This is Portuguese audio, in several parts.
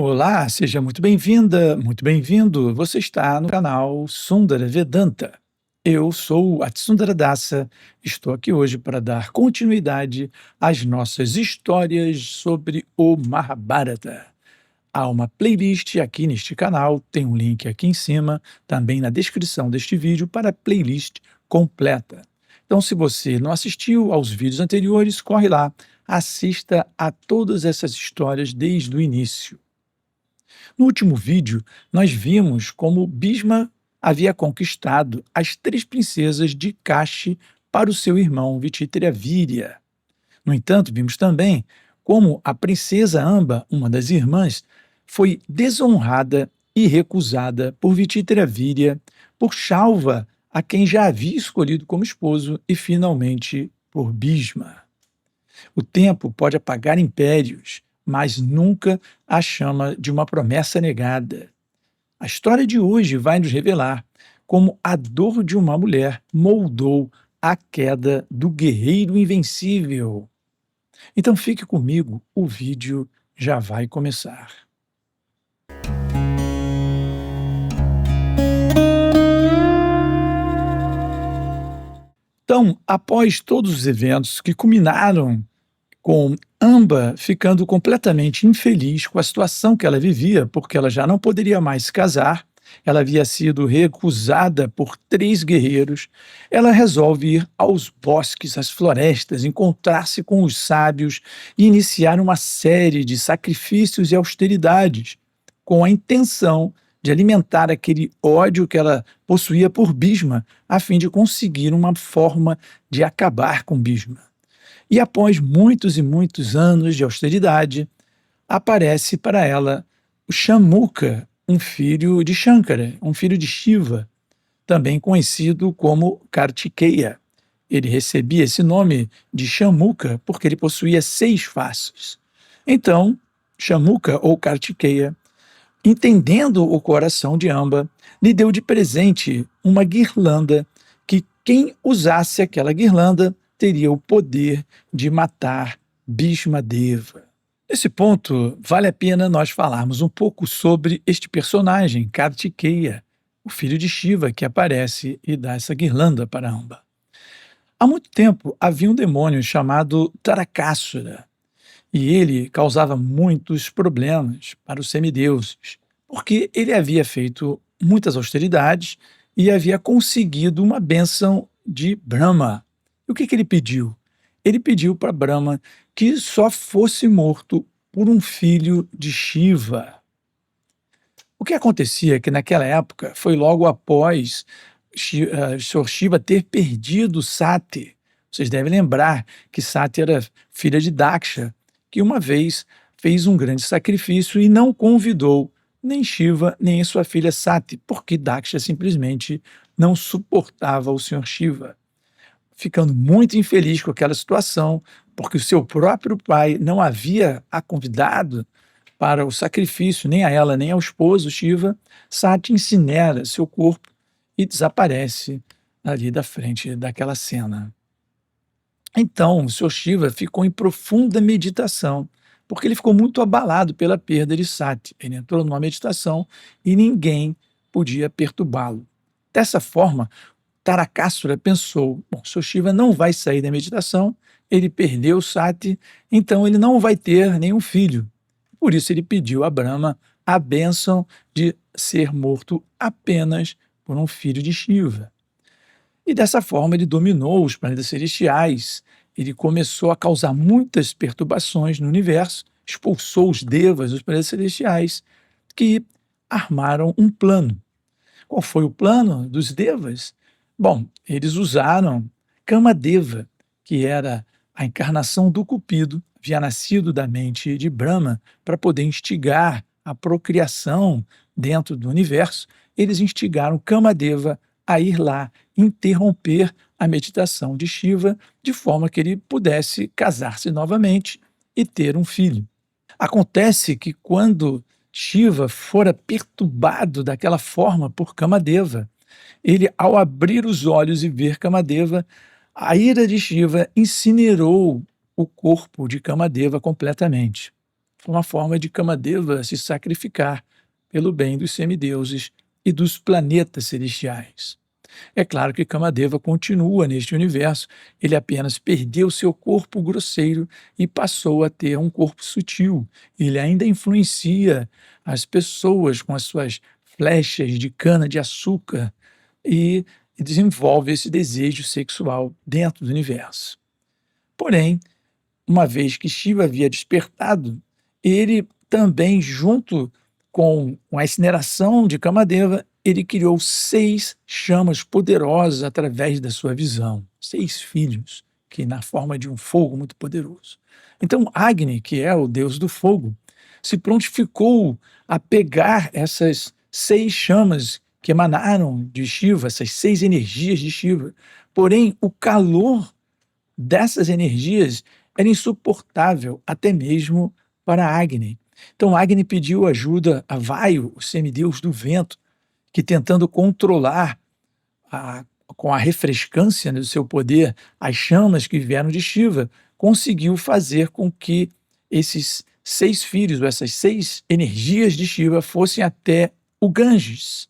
Olá, seja muito bem-vinda, muito bem-vindo. Você está no canal Sundara Vedanta. Eu sou Atsundara Dasa, estou aqui hoje para dar continuidade às nossas histórias sobre o Mahabharata. Há uma playlist aqui neste canal, tem um link aqui em cima, também na descrição deste vídeo para a playlist completa. Então, se você não assistiu aos vídeos anteriores, corre lá, assista a todas essas histórias desde o início. No último vídeo, nós vimos como Bhishma havia conquistado as 3 princesas de Kashi para o seu irmão Vichitravirya. No entanto, vimos também como a princesa Amba, uma das irmãs, foi desonrada e recusada por Vichitravirya, por Shalva, a quem já havia escolhido como esposo, e finalmente por Bhishma. O tempo pode apagar impérios, mas nunca a chama de uma promessa negada. A história de hoje vai nos revelar como a dor de uma mulher moldou a queda do guerreiro invencível. Então fique comigo, o vídeo já vai começar. Então, após todos os eventos que culminaram com Amba ficando completamente infeliz com a situação que ela vivia, porque ela já não poderia mais se casar, ela havia sido recusada por 3 guerreiros, ela resolve ir aos bosques, às florestas, encontrar-se com os sábios e iniciar uma série de sacrifícios e austeridades, com a intenção de alimentar aquele ódio que ela possuía por Bhishma, a fim de conseguir uma forma de acabar com Bhishma. E após muitos e muitos anos de austeridade, aparece para ela o Shamuka, um filho de Shankara, um filho de Shiva, também conhecido como Kartikeya. Ele recebia esse nome de Shamuka porque ele possuía 6 faces. Então, Shamuka ou Kartikeya, entendendo o coração de Amba, lhe deu de presente uma guirlanda que quem usasse aquela guirlanda teria o poder de matar Bhishma Deva. Nesse ponto, vale a pena nós falarmos um pouco sobre este personagem, Kartikeya, o filho de Shiva, que aparece e dá essa guirlanda para Amba. Há muito tempo havia um demônio chamado Tarakasura, e ele causava muitos problemas para os semideuses, porque ele havia feito muitas austeridades e havia conseguido uma bênção de Brahma. E o que ele pediu? Ele pediu para Brahma que só fosse morto por um filho de Shiva. O que acontecia é que naquela época foi logo após Sr. Shiva ter perdido Sati. Vocês devem lembrar que Sati era filha de Daksha, que uma vez fez um grande sacrifício e não convidou nem Shiva nem sua filha Sati, porque Daksha simplesmente não suportava o Sr. Shiva. Ficando muito infeliz com aquela situação, porque o seu próprio pai não havia a convidado para o sacrifício, nem a ela, nem ao esposo Shiva, Sati incinera seu corpo e desaparece ali da frente daquela cena. Então, o Sr. Shiva ficou em profunda meditação, porque ele ficou muito abalado pela perda de Sati. Ele entrou numa meditação e ninguém podia perturbá-lo. Dessa forma, Tarakasura pensou, bom, Sr. Shiva não vai sair da meditação, ele perdeu Sati, então ele não vai ter nenhum filho. Por isso ele pediu a Brahma a bênção de ser morto apenas por um filho de Shiva. E dessa forma ele dominou os planetas celestiais, ele começou a causar muitas perturbações no universo, expulsou os devas dos planetas celestiais, que armaram um plano. Qual foi o plano dos devas? Bom, eles usaram Kamadeva, que era a encarnação do Cupido, havia nascido da mente de Brahma, para poder instigar a procriação dentro do universo. Eles instigaram Kamadeva a ir lá interromper a meditação de Shiva, de forma que ele pudesse casar-se novamente e ter um filho. Acontece que quando Shiva fora perturbado daquela forma por Kamadeva, ele, ao abrir os olhos e ver Kamadeva, a ira de Shiva incinerou o corpo de Kamadeva completamente. uma forma de Kamadeva se sacrificar pelo bem dos semideuses e dos planetas celestiais. É claro que Kamadeva continua neste universo, ele apenas perdeu seu corpo grosseiro e passou a ter um corpo sutil. Ele ainda influencia as pessoas com as suas flechas de cana-de-açúcar e desenvolve esse desejo sexual dentro do universo. Porém, uma vez que Shiva havia despertado, ele também, junto com a incineração de Kamadeva, ele criou 6 chamas poderosas através da sua visão, 6 filhos, que na forma de um fogo muito poderoso. Então, Agni, que é o deus do fogo, se prontificou a pegar essas 6 chamas que emanaram de Shiva, essas 6 energias de Shiva. Porém, o calor dessas energias era insuportável até mesmo para Agni. Então Agni pediu ajuda a Vayu, o semideus do vento, que tentando controlar com a refrescância do seu poder as chamas que vieram de Shiva, conseguiu fazer com que esses 6 filhos, ou essas 6 energias de Shiva, fossem até o Ganges.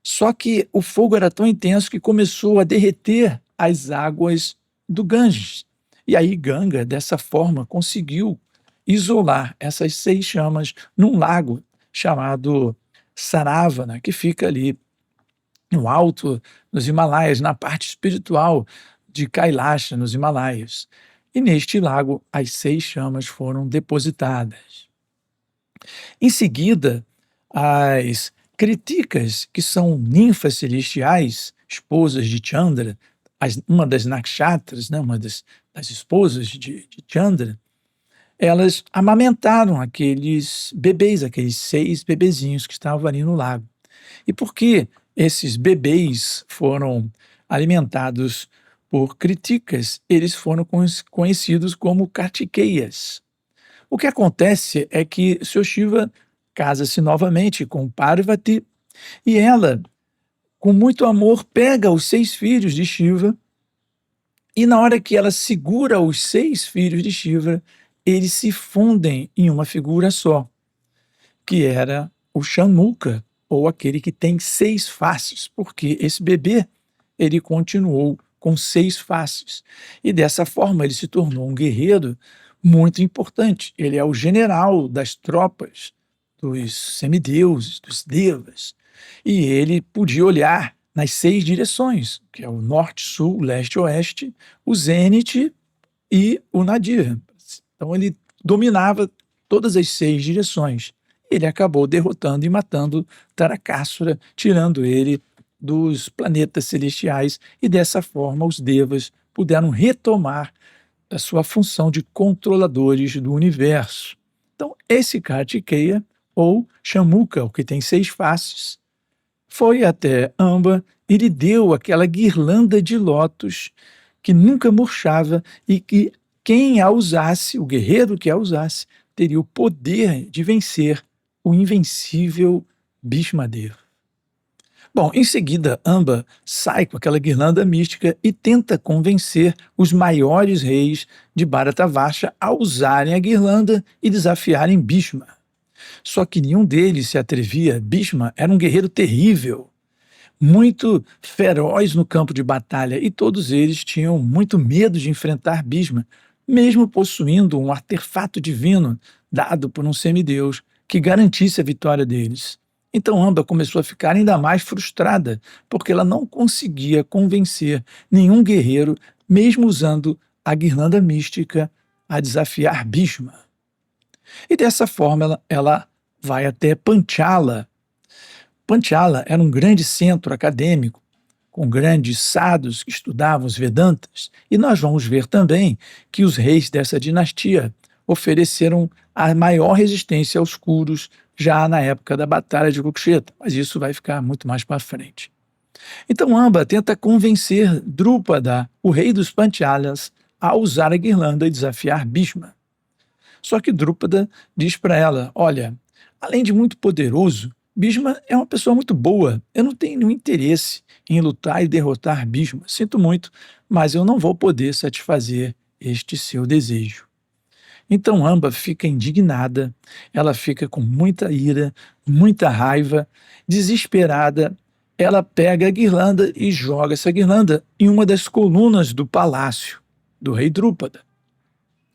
Só que o fogo era tão intenso que começou a derreter as águas do Ganges. E aí Ganga, dessa forma, conseguiu isolar essas 6 chamas num lago chamado Saravana, que fica ali no alto dos Himalaias, na parte espiritual de Kailasha, nos Himalaias. E neste lago, as 6 chamas foram depositadas. Em seguida, as Kriticas, que são ninfas celestiais, esposas de Chandra, uma das nakshatras, né, uma das esposas de Chandra, elas amamentaram aqueles bebês, aqueles 6 bebezinhos que estavam ali no lago. E porque esses bebês foram alimentados por Kriticas, eles foram conhecidos como Kartikeyas. O que acontece é que Sr. Shiva casa-se novamente com Parvati e ela, com muito amor, pega os 6 filhos de Shiva e na hora que ela segura os 6 filhos de Shiva, eles se fundem em uma figura só, que era o Shamuka, ou aquele que tem 6 faces, porque esse bebê ele continuou com 6 faces. E dessa forma ele se tornou um guerreiro muito importante. Ele é o general das tropas dos semideuses, dos devas. E ele podia olhar nas 6 direções, que é o norte, sul, leste, oeste, o zênite e o nadir. Então ele dominava todas as 6 direções. Ele acabou derrotando e matando Tarakasura, tirando ele dos planetas celestiais, e dessa forma os devas puderam retomar a sua função de controladores do universo. Então esse Kartikeya, ou Shamuka, o que tem 6 faces, foi até Amba e lhe deu aquela guirlanda de lótus que nunca murchava e que quem a usasse, o guerreiro que a usasse, teria o poder de vencer o invencível Bhishmadeva. Bom, em seguida, Amba sai com aquela guirlanda mística e tenta convencer os maiores reis de Bharatavarsha a usarem a guirlanda e desafiarem Bhishma. Só que nenhum deles se atrevia. Bhishma era um guerreiro terrível, muito feroz no campo de batalha, e todos eles tinham muito medo de enfrentar Bhishma, mesmo possuindo um artefato divino dado por um semideus que garantisse a vitória deles. Então Amba começou a ficar ainda mais frustrada, porque ela não conseguia convencer nenhum guerreiro, mesmo usando a guirlanda mística, a desafiar Bhishma. E dessa forma ela vai até Panchala. Panchala era um grande centro acadêmico, com grandes sadhus que estudavam os Vedantas, e nós vamos ver também que os reis dessa dinastia ofereceram a maior resistência aos Kurus já na época da Batalha de Kurukshetra, mas isso vai ficar muito mais para frente. Então Amba tenta convencer Drupada, o rei dos Panchalas, a usar a guirlanda e desafiar Bhishma. Só que Drupada diz para ela: olha, além de muito poderoso, Bhishma é uma pessoa muito boa. Eu não tenho nenhum interesse em lutar e derrotar Bhishma. Sinto muito, mas eu não vou poder satisfazer este seu desejo. Então Amba fica indignada, ela fica com muita ira, muita raiva, desesperada. Ela pega a guirlanda e joga essa guirlanda em uma das colunas do palácio do rei Drúpada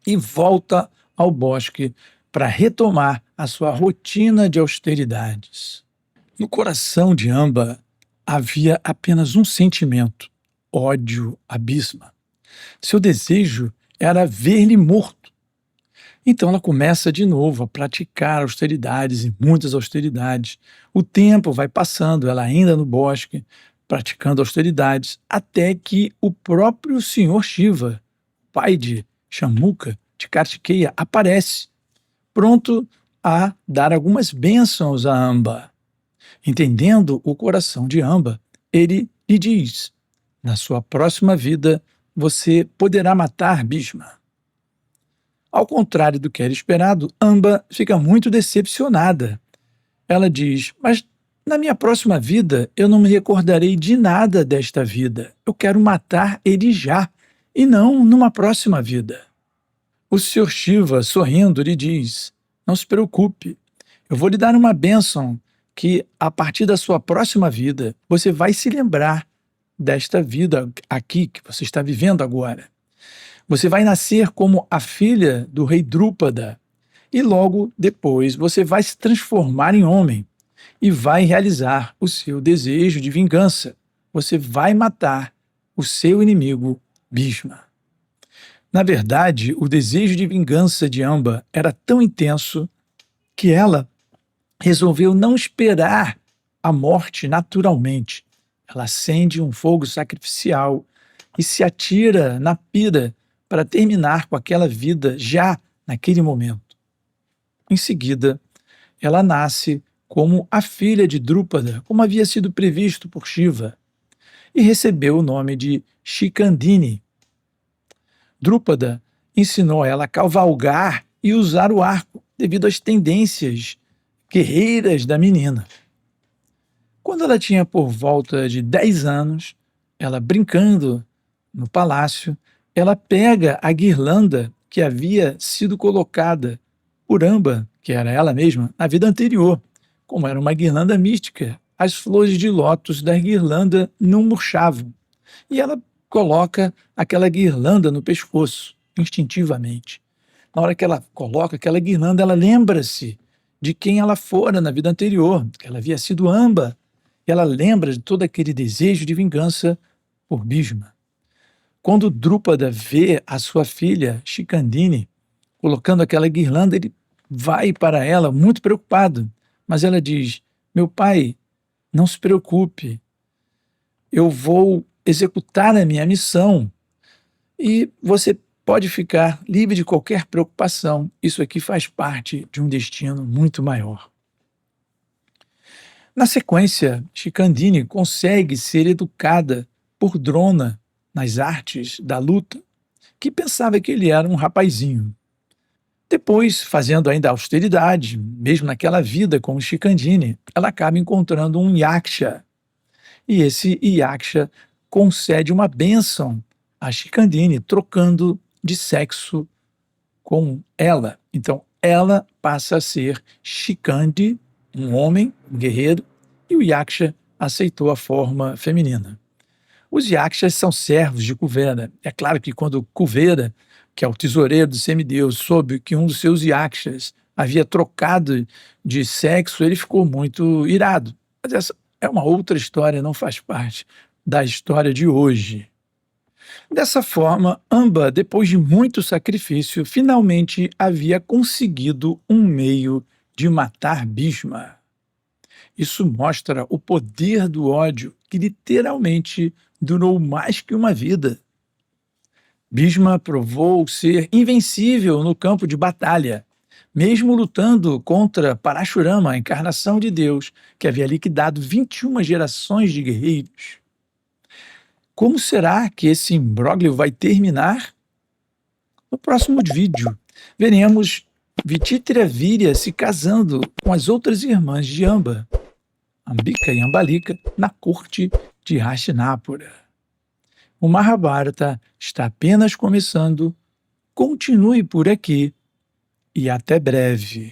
e volta ao bosque para retomar a sua rotina de austeridades. No coração de Amba havia apenas um sentimento: ódio a Bhishma. Seu desejo era ver-lhe morto. Então ela começa de novo a praticar austeridades e muitas austeridades. O tempo vai passando, ela ainda no bosque, praticando austeridades, até que o próprio Senhor Shiva, pai de Shamuka, de Kartikeya, aparece, pronto a dar algumas bênçãos a Amba. Entendendo o coração de Amba, ele lhe diz: na sua próxima vida, você poderá matar Bhishma. Ao contrário do que era esperado, Amba fica muito decepcionada. Ela diz: mas na minha próxima vida eu não me recordarei de nada desta vida. Eu quero matar ele já, e não numa próxima vida. O Sr. Shiva, sorrindo, lhe diz: não se preocupe, eu vou lhe dar uma bênção que, a partir da sua próxima vida, você vai se lembrar desta vida aqui que você está vivendo agora. Você vai nascer como a filha do rei Drúpada e logo depois você vai se transformar em homem e vai realizar o seu desejo de vingança. Você vai matar o seu inimigo Bhishma. Na verdade, o desejo de vingança de Amba era tão intenso que ela resolveu não esperar a morte naturalmente. Ela acende um fogo sacrificial e se atira na pira para terminar com aquela vida já naquele momento. Em seguida, ela nasce como a filha de Drúpada, como havia sido previsto por Shiva, e recebeu o nome de Shikandini. Drúpada ensinou ela a cavalgar e usar o arco, devido às tendências guerreiras da menina. Quando ela tinha por volta de 10 anos, ela brincando no palácio, ela pega a guirlanda que havia sido colocada por Amba, que era ela mesma, na vida anterior. Como era uma guirlanda mística, as flores de lótus da guirlanda não murchavam. E ela coloca aquela guirlanda no pescoço, instintivamente. Na hora que ela coloca aquela guirlanda, ela lembra-se de quem ela fora na vida anterior, que ela havia sido Amba. Ela lembra de todo aquele desejo de vingança por Bhishma. Quando Drúpada vê a sua filha, Shikandini, colocando aquela guirlanda, ele vai para ela muito preocupado. Mas ela diz: meu pai, não se preocupe, eu vou executar a minha missão e você pode ficar livre de qualquer preocupação. Isso aqui faz parte de um destino muito maior. Na sequência, Shikandini consegue ser educada por Drona nas artes da luta, que pensava que ele era um rapazinho. Depois, fazendo ainda austeridade, mesmo naquela vida com o Shikandini, ela acaba encontrando um Yaksha. E esse Yaksha concede uma bênção a Shikandini, trocando de sexo com ela. Então, ela passa a ser Shikandi, um homem, um guerreiro, e o Yaksha aceitou a forma feminina. Os Yakshas são servos de Kuvera. É claro que quando Kuvera, que é o tesoureiro do semideus, soube que um dos seus Yakshas havia trocado de sexo, ele ficou muito irado. Mas essa é uma outra história, não faz parte da história de hoje. Dessa forma, Amba, depois de muito sacrifício, finalmente havia conseguido um meio de matar Bhishma. Isso mostra o poder do ódio, que literalmente durou mais que uma vida. Bhishma provou ser invencível no campo de batalha, mesmo lutando contra Parashurama, a encarnação de Deus, que havia liquidado 21 gerações de guerreiros. Como será que esse imbróglio vai terminar? No próximo vídeo, veremos Vichitravirya se casando com as outras irmãs de Amba, Ambika e Ambalika, na corte de Hastinapura. O Mahabharata está apenas começando. Continue por aqui e até breve.